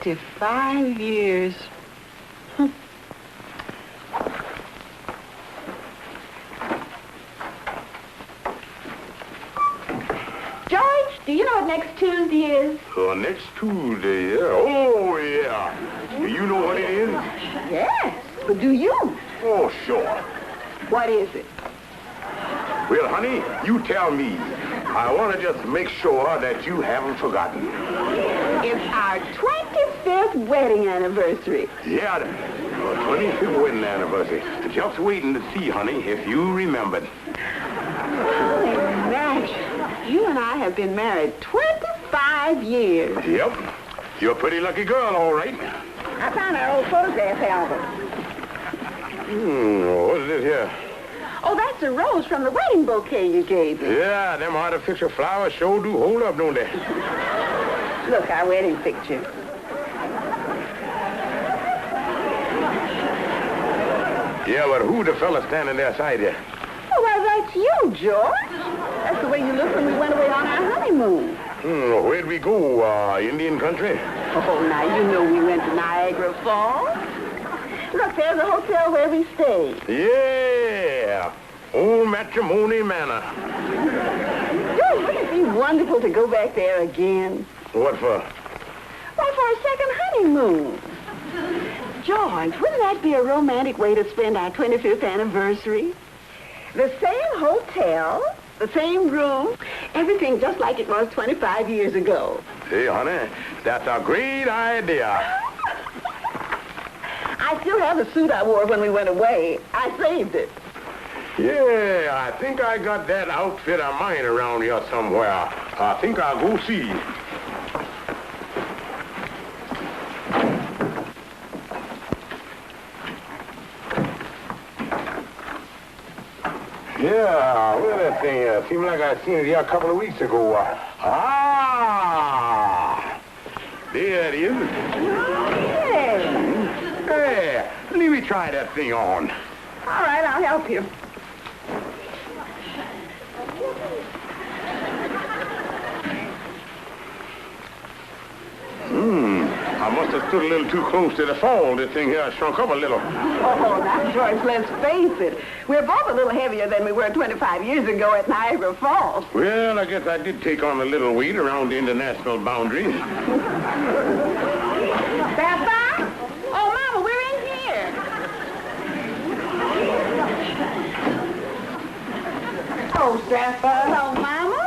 25 years. George, do you know what next Tuesday is? Next Tuesday, yeah. Oh, yeah. Do you know what it is? Yes, but do you? Oh, sure. What is it? Well, honey, you tell me. I want to just make sure that you haven't forgotten. It's our 25th wedding anniversary. Yeah, the 25th wedding anniversary. Just waiting to see, honey, if you remembered. Imagine, you and I have been married 25 years. Yep. You're a pretty lucky girl, all right. I found our old photograph album. What is this here? Oh, that's a rose from the wedding bouquet you gave me. Yeah, them artificial flowers sure do hold up, don't they? Look, our wedding picture. Yeah, but who the fella standing there beside you? Oh, well, that's you, George. That's the way you looked when we went away on our honeymoon. Where'd we go? Indian country? Oh, now, you know we went to Niagara Falls. Look, there's a hotel where we stayed. Yeah. Old Matrimony Manor. George, wouldn't it be wonderful to go back there again? What for? Why, for a second honeymoon. George, wouldn't that be a romantic way to spend our 25th anniversary? The same hotel, the same room, everything just like it was 25 years ago. Hey, honey, that's a great idea. I still have the suit I wore when we went away. I saved it. Yeah, I think I got that outfit of mine around here somewhere. I think I'll go see. Yeah, where's that thing? Seemed like I seen it here a couple of weeks ago. There it is. Hey, let me try that thing on. All right, I'll help you. I must have stood a little too close to the fall. This thing here shrunk up a little. Oh, now, George, let's face it. We're both a little heavier than we were 25 years ago at Niagara Falls. Well, I guess I did take on a little weight around the international boundary. Papa? Oh, Mama, we're in here. Oh, Sapphire. Hello, Mama.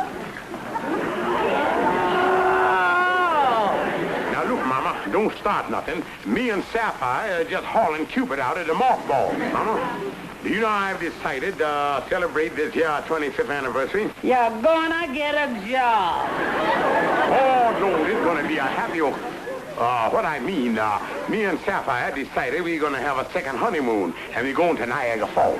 Don't start nothing. Me and Sapphire are just hauling Cupid out of the mothball, Mama. Do you know I've decided to celebrate this here 25th anniversary? You're gonna get a job. Oh, no, it's gonna be a happy... what I mean, me and Sapphire decided we're gonna have a second honeymoon, and we're going to Niagara Falls.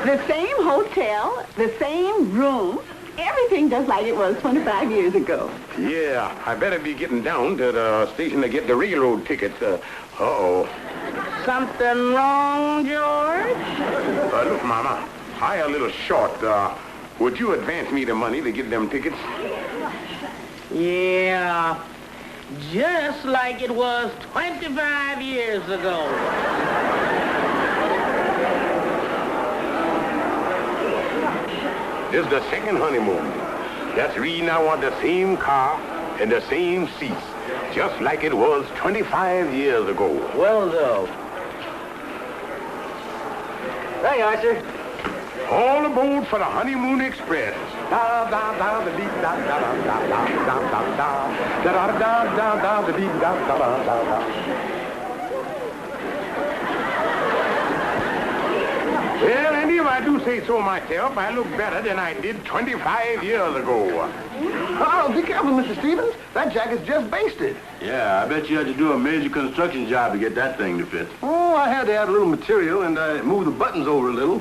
The same hotel, the same room, everything just like it was 25 years ago. Yeah, I better be getting down to the station to get the railroad tickets. Uh-oh. Something wrong, George? Look, Mama, I'm a little short. Would you advance me the money to get them tickets? Yeah, just like it was 25 years ago. This is the second honeymoon. That's the reason I want the same car and the same seats, just like it was 25 years ago. Well, though. There you are, sir. All aboard for the honeymoon express. Da da da da dee da da da da da da da da da da da da da dee da da da da da. Well, and if I do say so myself, I look better than I did 25 years ago. Oh, be careful, Mr. Stevens. That jacket's just basted. Yeah, I bet you had to do a major construction job to get that thing to fit. Oh, I had to add a little material, and I moved the buttons over a little.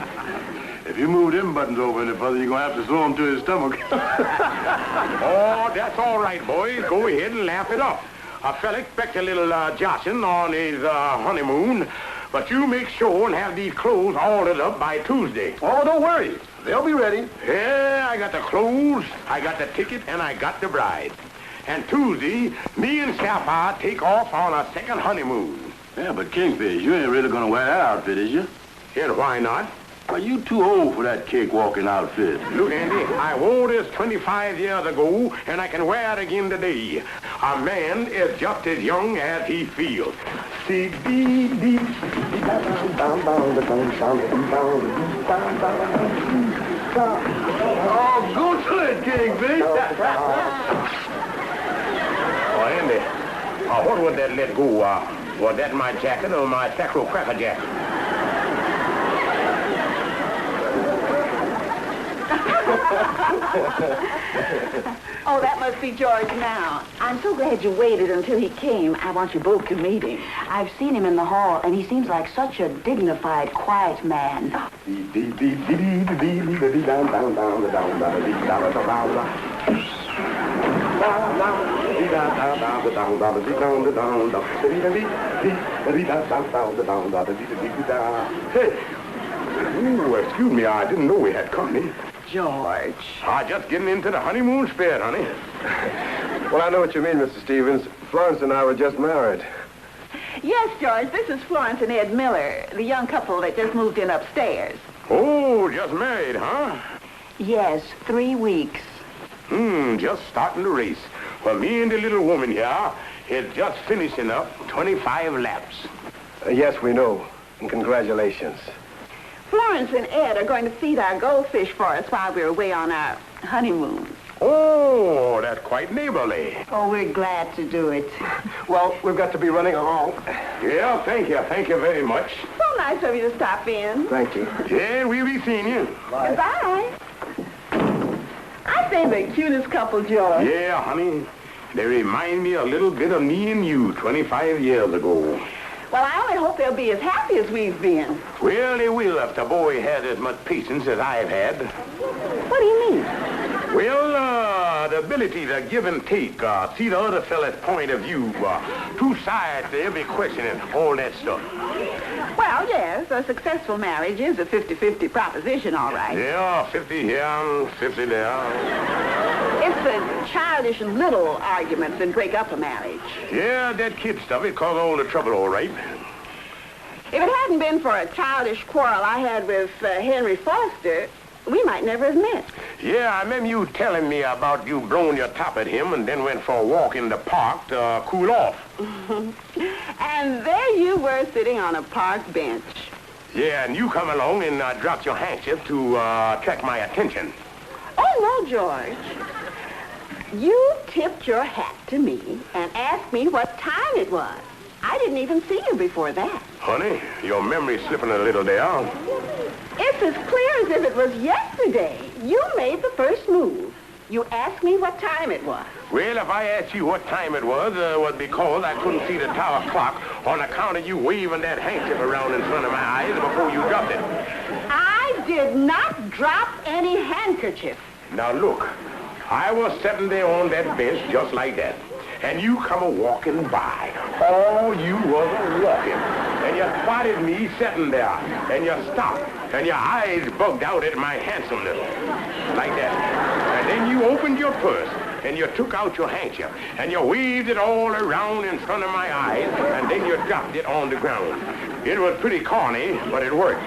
If you move them buttons over any further, you're going to have to throw them to his stomach. Oh, that's all right, boys. Go ahead and laugh it up. A fella expects a little joshing on his honeymoon, but you make sure and have these clothes ordered up by Tuesday. Oh, don't worry. They'll be ready. Yeah, I got the clothes, I got the ticket, and I got the bride. And Tuesday, me and Sapphire take off on a second honeymoon. Yeah, but Kingfish, you ain't really gonna wear that outfit, is you? And why not? Are you too old for that cake-walking outfit? Look, Andy, I wore this 25 years ago, and I can wear it again today. A man is just as young as he feels. See, Oh, go to it, Kingfish! Oh, Andy, what was that let go? Was that my jacket or my sacro cracker jacket? Oh, that must be George now. I'm so glad you waited until he came. I want you both to meet him. I've seen him in the hall, and he seems like such a dignified, quiet man. Hey, excuse me, I didn't know we had company. George. Just getting into the honeymoon spirit, honey. Well, I know what you mean, Mr. Stevens. Florence and I were just married. Yes, George, this is Florence and Ed Miller, the young couple that just moved in upstairs. Oh, just married, huh? Yes, 3 weeks. Just starting the race. Well, me and the little woman here is just finishing up 25 laps. Yes, we know. And congratulations. Florence and Ed are going to feed our goldfish for us while we're away on our honeymoon. Oh, that's quite neighborly. Oh, we're glad to do it. Well, we've got to be running along. Yeah, thank you. Thank you very much. So nice of you to stop in. Thank you. Yeah, we'll be seeing you. Goodbye. I say the cutest couple, George. Yeah, honey. They remind me a little bit of me and you 25 years ago. Well, I only hope they'll be as happy as we've been. Well, they will if the boy has as much patience as I've had. What do you mean? Well, the ability to give and take, see the other fella's point of view, two sides to every question and all that stuff. Well, yes, a successful marriage is a 50-50 proposition, all right. Yeah, 50 here and 50 there. It's the childish and little arguments that break up a marriage. Yeah, that kid stuff, it caused all the trouble, all right. If it hadn't been for a childish quarrel I had with Henry Foster, we might never have met. Yeah, I remember you telling me about you blowing your top at him and then went for a walk in the park to cool off. And there you were sitting on a park bench. Yeah, and you come along and dropped your handkerchief to attract my attention. Oh, no, George. You tipped your hat to me and asked me what time it was. I didn't even see you before that. Honey, your memory's slipping a little there. It's as clear as if it was yesterday. You made the first move. You asked me what time it was. Well, if I asked you what time it was because I couldn't see the tower clock on account of you waving that handkerchief around in front of my eyes before you dropped it. I did not drop any handkerchief. Now, look, I was sitting there on that bench just like that. And you come a-walking by. Oh, you was a-walking. And you spotted me sitting there. And you stopped. And your eyes bugged out at my handsomeness. Like that. And then you opened your purse. And you took out your handkerchief. And you waved it all around in front of my eyes. And then you dropped it on the ground. It was pretty corny, but it worked.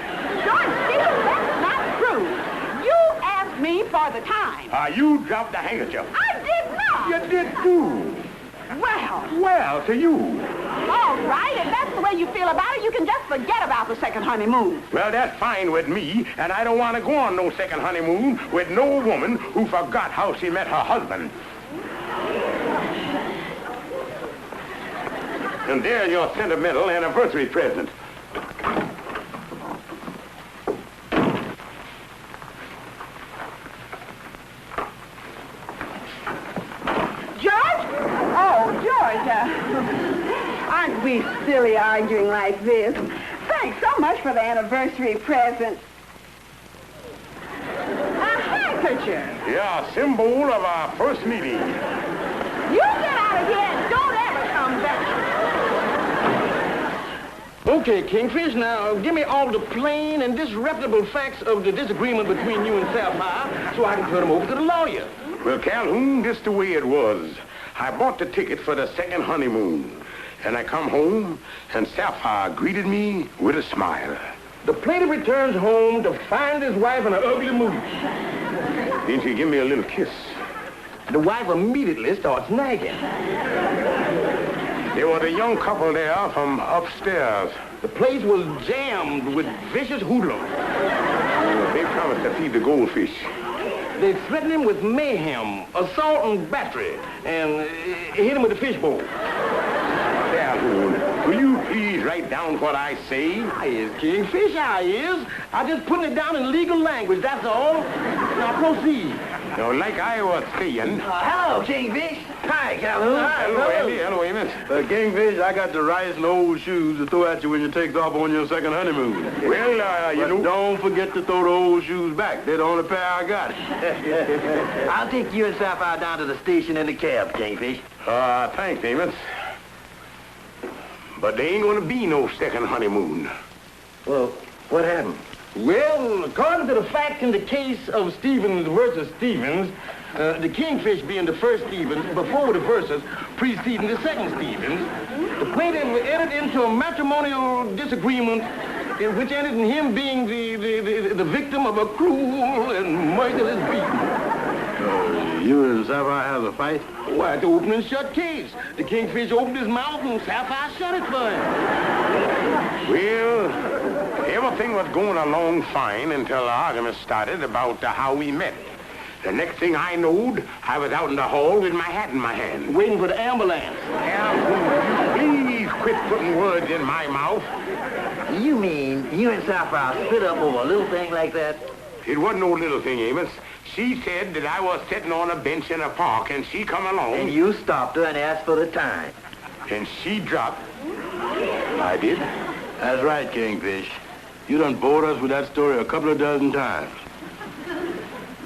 George, that's not true. You asked me for the time. You dropped the handkerchief. I did not. You did too. Well, to you. All right, if that's the way you feel about it, you can just forget about the second honeymoon. Well, that's fine with me, and I don't want to go on no second honeymoon with no woman who forgot how she met her husband. And there's your sentimental anniversary present. Aren't we silly arguing like this? Thanks so much for the anniversary present. A handkerchief. Yeah, symbol of our first meeting. You get out of here and don't ever come back. Okay, Kingfish, now give me all the plain and disreputable facts of the disagreement between you and Sapphire so I can turn them over to the lawyer. Well, Calhoun, this the way it was. I bought the ticket for the second honeymoon. And I come home, and Sapphire greeted me with a smile. The plaintiff returns home to find his wife in an ugly mood. Then she give me a little kiss. The wife immediately starts nagging. There was a young couple there from upstairs. The place was jammed with vicious hoodlums. They promised to feed the goldfish. They threatened him with mayhem, assault and battery, and hit him with a fishbowl. Calhoun, will you please write down what I say? I is, Kingfish, I is. I just putting it down in legal language, that's all. Now proceed. Now, like I was saying... Hello, Kingfish. Hi, Calhoun. Hello, Andy. Hello, Amos. Kingfish, I got the rice and old shoes to throw at you when you take off on your second honeymoon. Well, you But know... don't forget to throw the old shoes back. They're the only pair I got. I'll take you and Sapphire down to the station in the cab, Kingfish. Thanks, Amos. But there ain't gonna be no second honeymoon. Well, what happened? Well, according to the facts in the case of Stevens versus Stevens, the Kingfish being the first Stevens, before the versus preceding the second Stevens, the plaintiff entered into a matrimonial disagreement in which ended in him being the victim of a cruel and merciless beating. You and Sapphire have a fight? Why, at the open and shut case. The Kingfish opened his mouth and Sapphire shut it for him. Well, everything was going along fine until the argument started about how we met. The next thing I knowed, I was out in the hall with my hat in my hand. Waiting for the ambulance. Please quit putting words in my mouth. You mean you and Sapphire split up over a little thing like that? It wasn't no little thing, Amos. She said that I was sitting on a bench in a park, and she come along. And you stopped her and asked for the time. And she dropped. I did. That's right, Kingfish. You done bored us with that story a couple of dozen times.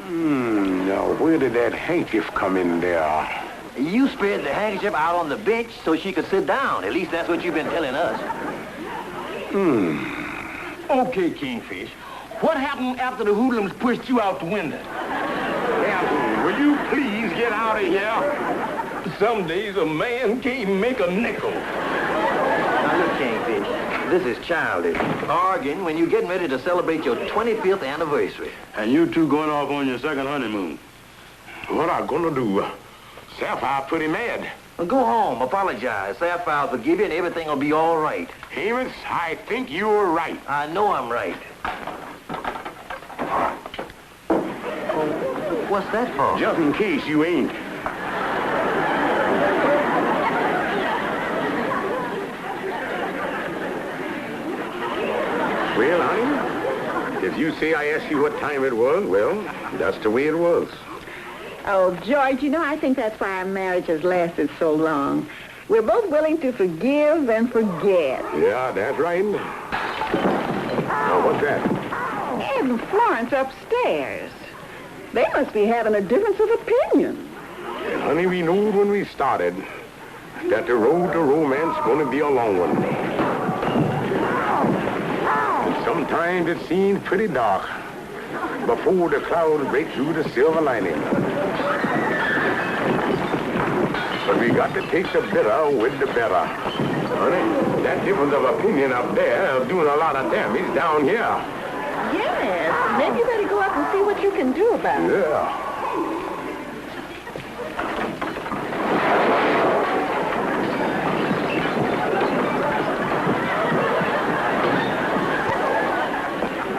Now, where did that handkerchief come in there? You spread the handkerchief out on the bench so she could sit down. At least that's what you've been telling us. Okay, Kingfish. What happened after the hoodlums pushed you out the window? Calhoun, will you please get out of here? Some days a man can't make a nickel. Now look, Kingfish, this is childish. Arguing when you're getting ready to celebrate your 25th anniversary. And you two going off on your second honeymoon. What I gonna do? Sapphire pretty mad. Well, go home, apologize. Sapphire will forgive you and everything will be all right. Amos, I think you're right. I know I'm right. What's that for? Just in case you ain't. Well, honey, if you say I asked you what time it was, well, that's the way it was. Oh, George, you know, I think that's why our marriage has lasted so long. We're both willing to forgive and forget. Yeah, that's right. Now, what's that? Ed and Florence upstairs. They must be having a difference of opinion. And honey, we knew when we started that the road to romance is going to be a long one. And sometimes it seems pretty dark before the clouds break through the silver lining. But we got to take the bitter with the better. Honey, that difference of opinion up there is doing a lot of damage down here. Yes, maybe you better go up and see what you can do about it. Yeah.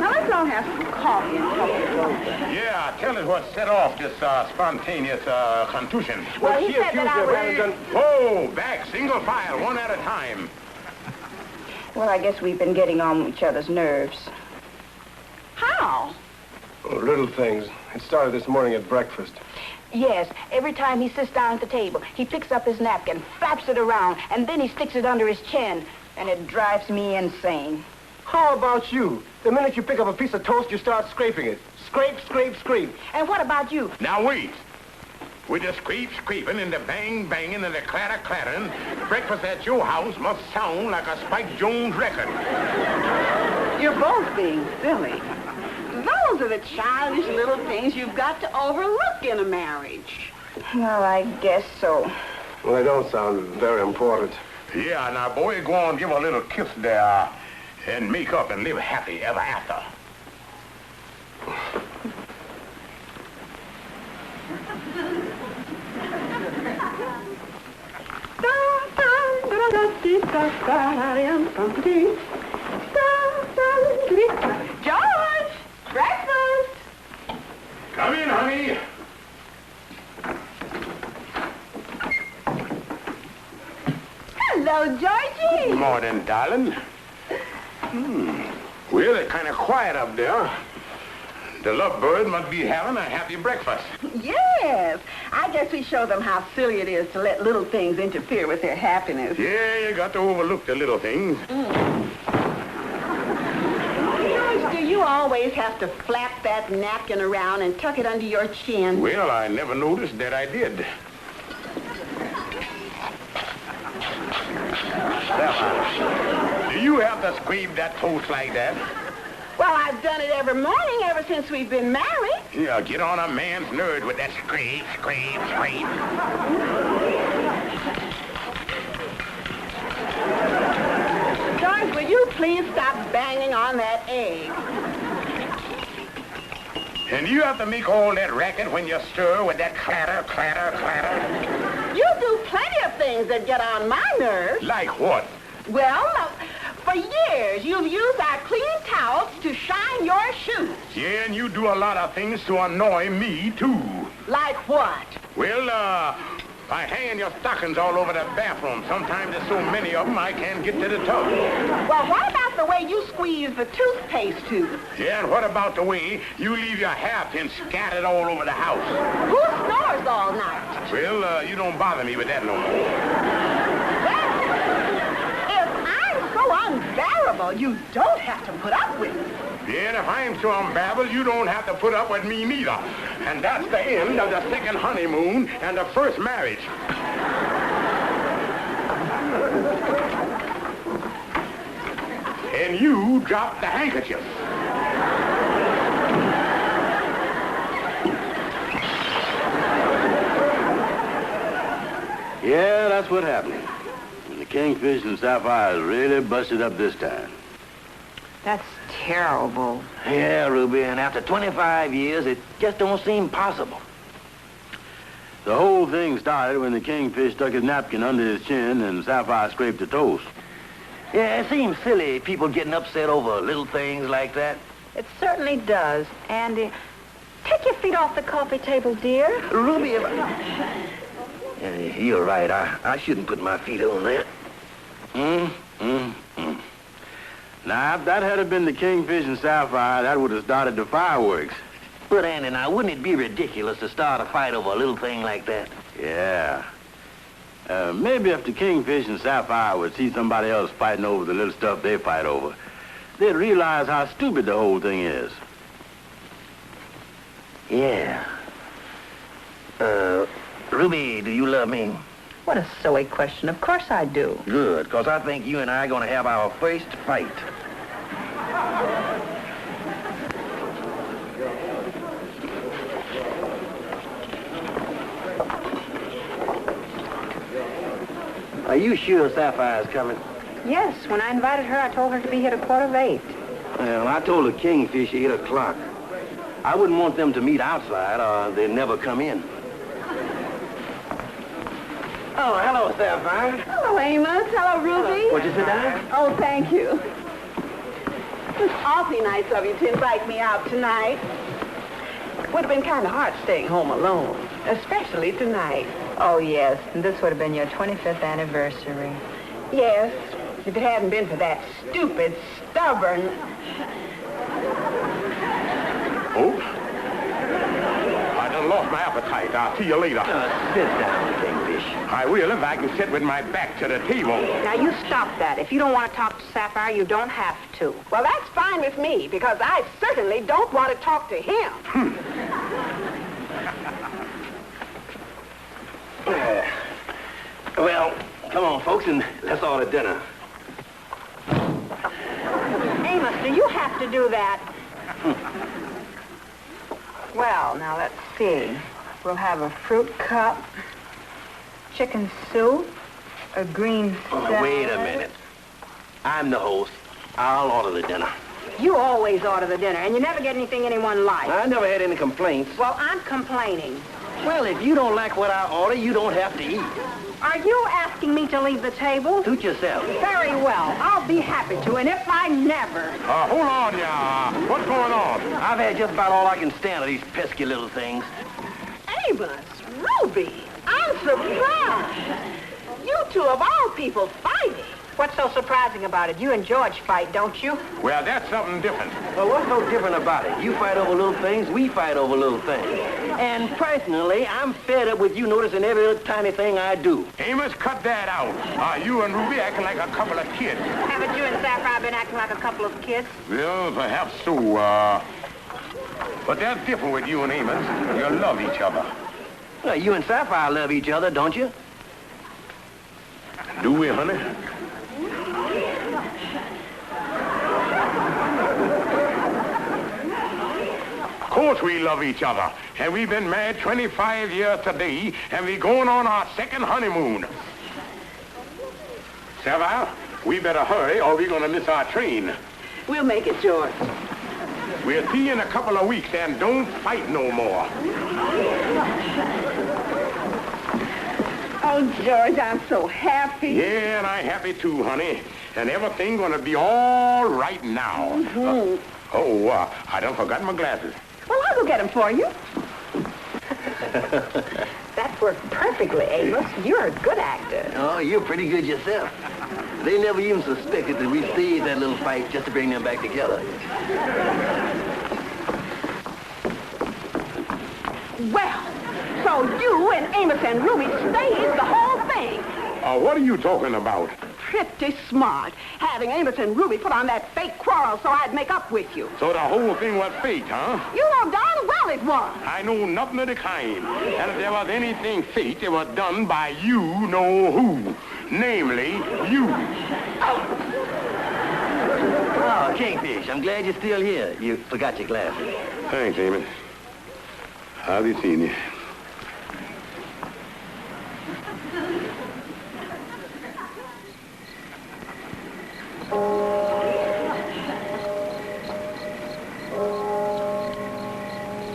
Now, let's all have some coffee and talk it over. Yeah, tell us what set off this spontaneous contusion. Well, he said that I was... Oh, back, single file, one at a time. Well, I guess we've been getting on each other's nerves. How? Oh, little things. It started this morning at breakfast. Yes, every time he sits down at the table, he picks up his napkin, flaps it around, and then he sticks it under his chin, and it drives me insane. How about you? The minute you pick up a piece of toast, you start scraping it. Scrape, scrape, scrape. And what about you? Now, wait. With the scraping and the banging and the clattering, breakfast at your house must sound like a Spike Jones record. You're both being silly. Those are the childish little things you've got to overlook in a marriage. Well, I guess so. Well, they don't sound very important. Yeah, now, boy, go on, give her a little kiss there, and make up and live happy ever after. George! Breakfast! Come in, honey. Hello, Georgie! Good morning, darling. Well, it's kind of quiet up there. The lovebird must be having a happy breakfast. Yes. I guess we show them how silly it is to let little things interfere with their happiness. Yeah, you got to overlook the little things. George, do you always have to flap that napkin around and tuck it under your chin? Well, I never noticed that I did. Do you have to scrape that toast like that? Well, I've done it every morning ever since we've been married. Yeah, get on a man's nerve with that scrape, scrape, scrape. George, will you please stop banging on that egg? And you have to make all that racket when you stir with that clatter, clatter, clatter. You do plenty of things that get on my nerves. Like what? Well, for years, you've used our clean towels to shine your shoes. Yeah, and you do a lot of things to annoy me, too. Like what? Well, by hanging your stockings all over the bathroom. Sometimes there's so many of them I can't get to the tub. Well, what about the way you squeeze the toothpaste tube? Yeah, and what about the way you leave your hairpins scattered all over the house? Who snores all night? Well, you don't bother me with that no more. Well, if I'm so unbearable, you don't have to put up with it. Yeah, and if I'm so unbearable, you don't have to put up with me neither. And that's the end of the second honeymoon and the first marriage. And you dropped the handkerchief. Yeah, that's what happened. And the Kingfish and Sapphires really busted up this time. That's terrible. Yeah, Ruby, and after 25 years, it just don't seem possible. The whole thing started when the Kingfish stuck his napkin under his chin and Sapphire scraped the toast. Yeah, it seems silly, people getting upset over little things like that. It certainly does. Andy, take your feet off the coffee table, dear. Ruby, if you're right. I shouldn't put my feet on that. Now, if that had been the Kingfish and Sapphire, that would have started the fireworks. But, Andy, now, wouldn't it be ridiculous to start a fight over a little thing like that? Yeah. Maybe if the Kingfish and Sapphire would see somebody else fighting over the little stuff they fight over, they'd realize how stupid the whole thing is. Yeah. Ruby, do you love me? What a silly question. Of course I do. Good, because I think you and I are going to have our first fight. Are you sure Sapphire's coming? Yes, when I invited her, I told her to be here at 7:45. Well, I told the Kingfish 8 o'clock. I wouldn't want them to meet outside or they'd never come in. Oh, hello, Sapphire. Hello, Amos. Hello, Ruby. Would you sit down? Oh, thank you. It's awfully nice of you to invite me out tonight. Would have been kind of hard staying home alone, especially tonight. Oh, yes, and this would have been your 25th anniversary. Yes, if it hadn't been for that stupid, stubborn... Oh? I done lost my appetite. I'll see you later. Sit down, Kingfish. I will if I can sit with my back to the table. Now, you stop that. If you don't want to talk to Sapphire, you don't have to. Well, that's fine with me, because I certainly don't want to talk to him. Well, come on, folks, and let's order dinner. Amos, do you have to do that? Well, now, let's see. We'll have a fruit cup, chicken soup, a green salad. Wait a minute. I'm the host. I'll order the dinner. You always order the dinner, and you never get anything anyone likes. I never had any complaints. Well, I'm complaining. Well, if you don't like what I order, you don't have to eat. Are you asking me to leave the table? Suit yourself. Very well. I'll be happy to, and if I never... Hold on, ya. What's going on? I've had just about all I can stand of these pesky little things. Amos, Ruby, I'm surprised. You two of all people fighting. What's so surprising about it? You and George fight, don't you? Well, that's something different. Well, what's so different about it? You fight over little things, we fight over little things. And personally, I'm fed up with you noticing every little tiny thing I do. Amos, cut that out. You and Ruby acting like a couple of kids. Haven't you and Sapphire been acting like a couple of kids? Well, perhaps so, but that's different with you and Amos. You love each other. Well, you and Sapphire love each other, don't you? Do we, honey? Of course we love each other. And we've been married 25 years today, and we're going on our second honeymoon. Sapphire, we better hurry, or we're going to miss our train. We'll make it, George. We'll see you in a couple of weeks, and don't fight no more. Oh, George, I'm so happy. Yeah, and I'm happy too, honey. And everything's gonna be all right now. I done forgot my glasses. Well, I'll go get them for you. That worked perfectly, Amos. You're a good actor. Oh, you're pretty good yourself. They never even suspected that we staged that little fight just to bring them back together. Well, so you and Amos and Ruby staged the whole thing. What are you talking about? Pretty smart, having Amos and Ruby put on that fake quarrel so I'd make up with you. So the whole thing was fake, huh? You know darn well it was. I know nothing of the kind. And if there was anything fake, it was done by you know who. Namely, you. Oh, Kingfish, I'm glad you're still here. You forgot your glasses. Thanks, Amos. How've you seen you?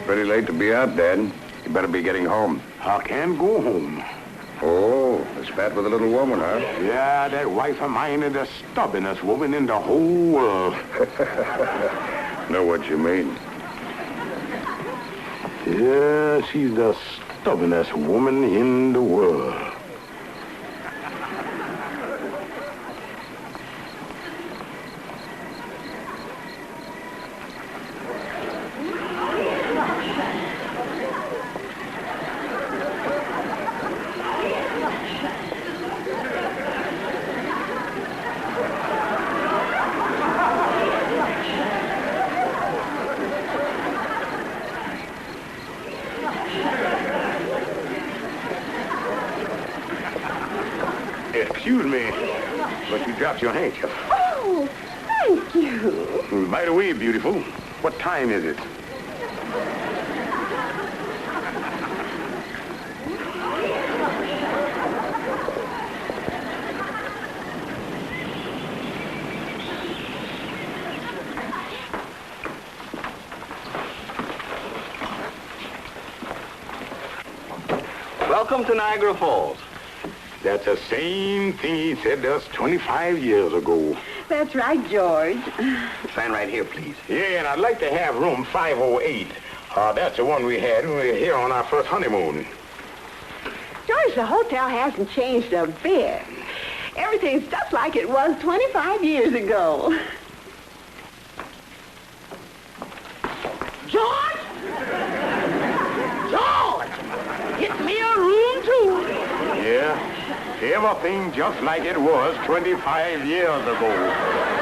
Pretty late to be out, Dad. You better be getting home. I can't go home. Oh, a spat with a little woman, huh? Yeah, that wife of mine is the stubbornest woman in the whole world. Know what you mean. Yeah, she's the stubbornest woman in the world. Excuse me, but you dropped your handkerchief. Oh, thank you. By the way, beautiful, what time is it? Welcome to Niagara Falls. That's the same thing he said to us 25 years ago. That's right, George. Sign right here, please. Yeah, and I'd like to have room 508. That's the one we had when we were here on our first honeymoon. George, the hotel hasn't changed a bit. Everything's just like it was 25 years ago. George! George! Get me a room, too. Yeah, everything just like it was 25 years ago.